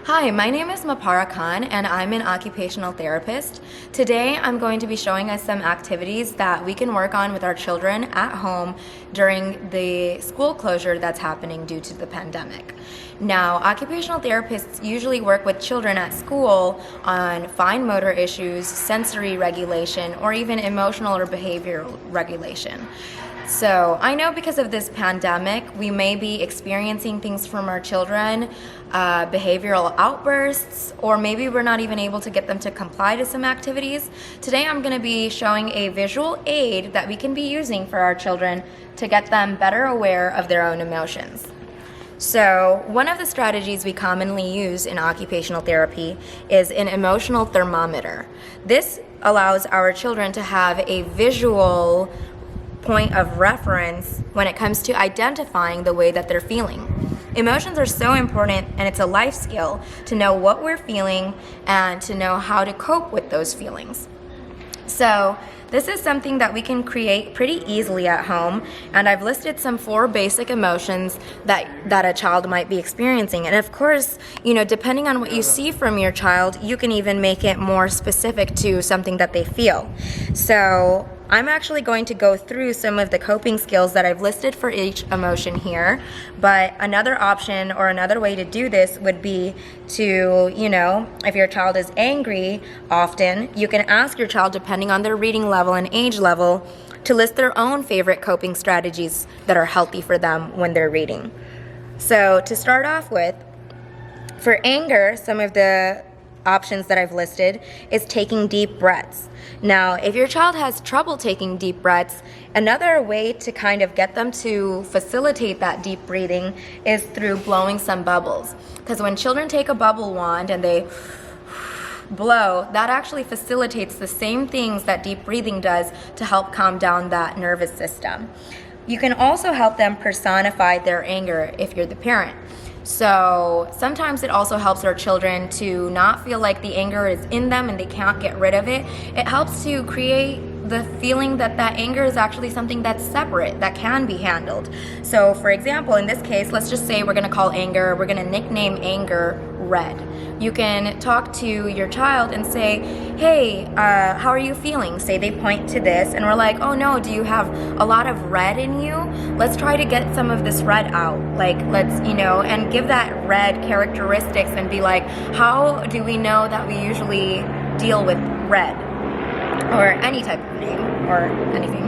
Hi, my name is Mapara Khan and I'm an occupational therapist. Today I'm going to be showing us some activities that we can work on with our children at home during the school closure that's happening due to the pandemic. Now, occupational therapists usually work with children at school on fine motor issues, sensory regulation, or even emotional or behavioral regulation. So I know because of this pandemic, we may be experiencing things from our children, behavioral outbursts, or maybe we're not even able to get them to comply to some activities. Today I'm going to be showing a visual aid that we can be using for our children to get them better aware of their own emotions. So one of the strategies we commonly use in occupational therapy is an emotional thermometer. This allows our children to have a visual point of reference when it comes to identifying the way that they're feeling. Emotions are so important, and it's a life skill to know what we're feeling and to know how to cope with those feelings. So this is something that we can create pretty easily at home, and I've listed some 4 basic emotions that a child might be experiencing. And of course, depending on what you see from your child, you can even make it more specific to something that they feel. So I'm actually going to go through some of the coping skills that I've listed for each emotion here, but another option or another way to do this would be to, if your child is angry often, you can ask your child, depending on their reading level and age level, to list their own favorite coping strategies that are healthy for them when they're reading. So to start off with, for anger, some of the options that I've listed is taking deep breaths. Now, if your child has trouble taking deep breaths, another way to kind of get them to facilitate that deep breathing is through blowing some bubbles. Because when children take a bubble wand and they blow, that actually facilitates the same things that deep breathing does to help calm down that nervous system. You can also help them personify their anger if you're the parent. So sometimes it also helps our children to not feel like the anger is in them and they can't get rid of it. It helps to create the feeling that anger is actually something that's separate, that can be handled. So for example, in this case, let's just say we're going to nickname anger red. You can talk to your child and say, hey, how are you feeling? Say they point to this and we're like, oh no, do you have a lot of red in you? Let's try to get some of this red out. And give that red characteristics and be like, how do we know that we usually deal with red? Or any type of name or anything.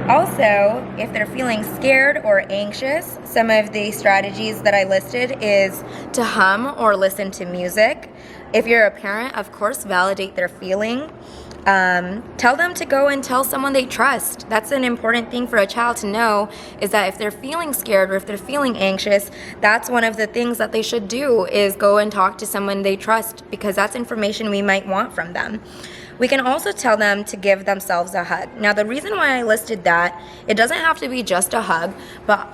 Also, if they're feeling scared or anxious, some of the strategies that I listed is to hum or listen to music. If you're a parent, of course, validate their feeling. Tell them to go and tell someone they trust. That's an important thing for a child to know, is that if they're feeling scared or if they're feeling anxious, that's one of the things that they should do, is go and talk to someone they trust, because that's information we might want from them. We can also tell them to give themselves a hug. Now, the reason why I listed that, it doesn't have to be just a hug, but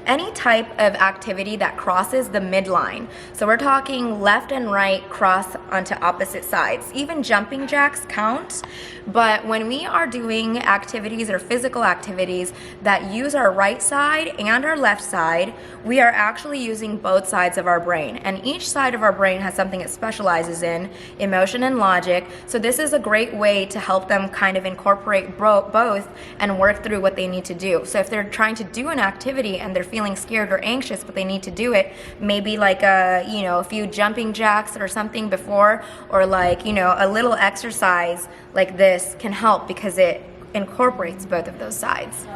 any type of activity that crosses the midline. So we're talking left and right cross onto opposite sides. Even jumping jacks count, but when we are doing activities or physical activities that use our right side and our left side, we are actually using both sides of our brain. And each side of our brain has something it specializes in, emotion and logic. So this is a great way to help them kind of incorporate both and work through what they need to do. So if they're trying to do an activity and they're feeling scared or anxious, but they need to do it, maybe like a few jumping jacks or something before, or a little exercise like this can help because it incorporates both of those sides.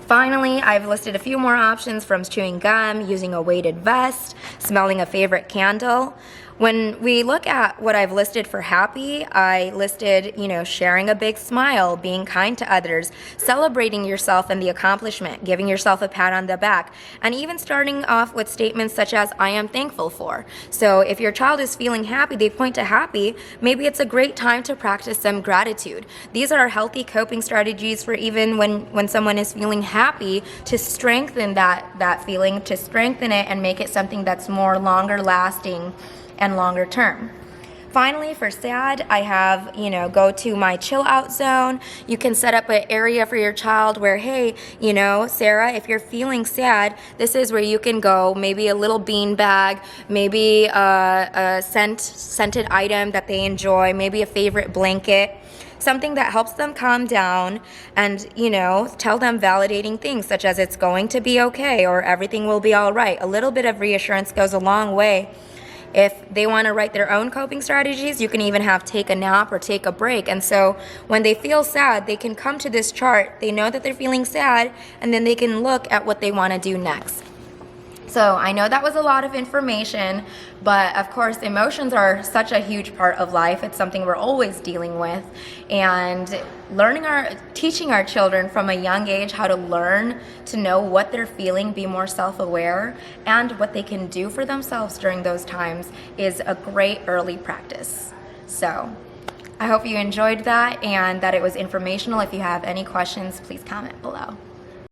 Finally, I've listed a few more options, from chewing gum, using a weighted vest, smelling a favorite candle. When we look at what I've listed for happy, I listed, sharing a big smile, being kind to others, celebrating yourself and the accomplishment, giving yourself a pat on the back, and even starting off with statements such as, I am thankful for. So if your child is feeling happy, they point to happy, maybe it's a great time to practice some gratitude. These are healthy coping strategies for even when someone is feeling happy, to strengthen that feeling, to strengthen it and make it something that's more longer lasting and longer term. Finally, for sad, I have, go to my chill out zone. You can set up an area for your child where, hey, Sarah, if you're feeling sad, this is where you can go. Maybe a little bean bag, maybe a scented item that they enjoy, maybe a favorite blanket. Something that helps them calm down and, tell them validating things such as it's going to be okay or everything will be all right. A little bit of reassurance goes a long way. If they want to write their own coping strategies, you can even have take a nap or take a break. And so when they feel sad, they can come to this chart. They know that they're feeling sad, and then they can look at what they want to do next. So I know that was a lot of information, but of course emotions are such a huge part of life. It's something we're always dealing with, and teaching our children from a young age how to learn to know what they're feeling, be more self-aware, and what they can do for themselves during those times is a great early practice. So I hope you enjoyed that and that it was informational. If you have any questions, please comment below.